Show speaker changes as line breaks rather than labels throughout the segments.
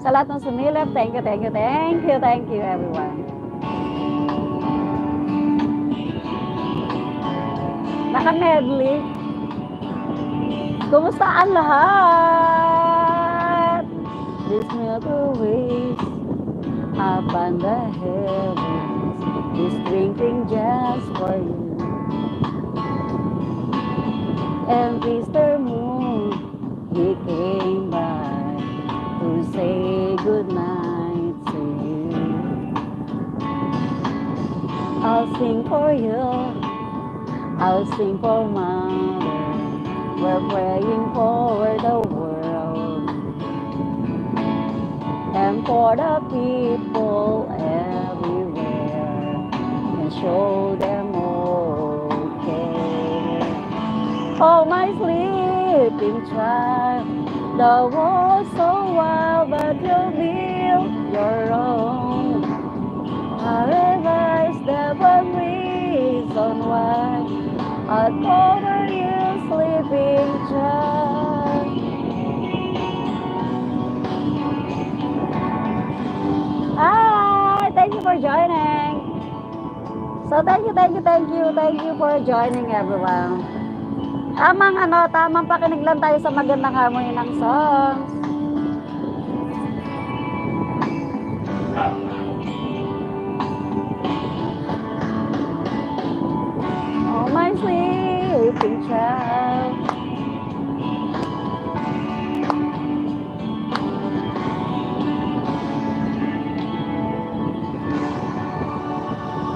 Sa lahat ng sumilip, thank you, thank you, thank you, thank you everyone. Naka-medley. Kumusta ang lahat? This Milky Way up on the heavens is twinkling just for you. And Mr. Moon, he came by to say goodnight to you. I'll sing for you, I'll sing for Mother. We're praying for the world and for the people everywhere, and show them okay. Oh, my sleeping child, the world's so wild, but you'll build your own. However, is there one reason why I'd cover you, sleeping child? Hi! Thank you for joining. So, thank you for joining everyone. Tamang pakinig lang tayo sa magandang harmony ng songs. Oh, my sleeping child.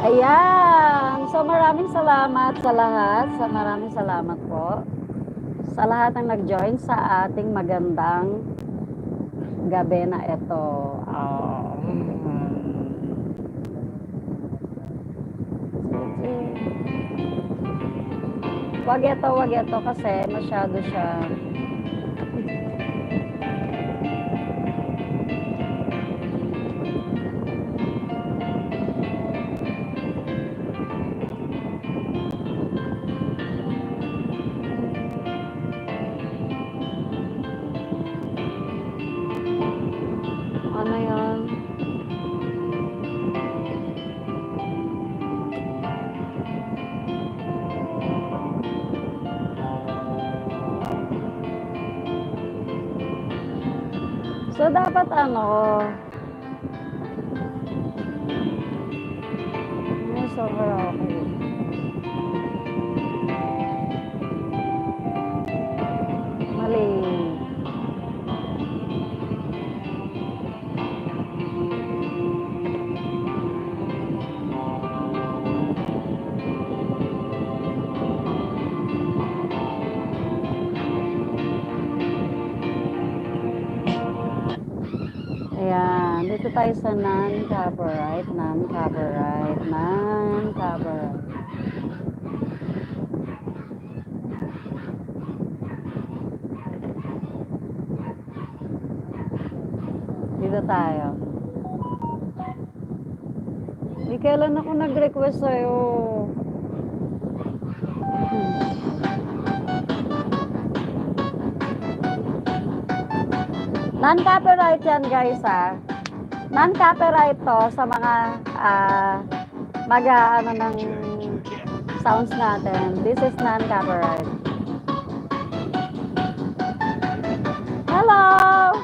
Ayan. So, maraming salamat sa lahat. Maraming salamat po sa lahat ng nag-join sa ating magandang gabi na ito. Wag ito kasi masyado siya. Ano yun? So, dapat sobrang okay. Mali. Ayan, dito tayo sa non-copyright. Dito tayo. Di kailan ako nag-request sa'yo. Non-copyright yan guys Non-copyright to sa mga ng sounds natin. This is non-copyright. Hello!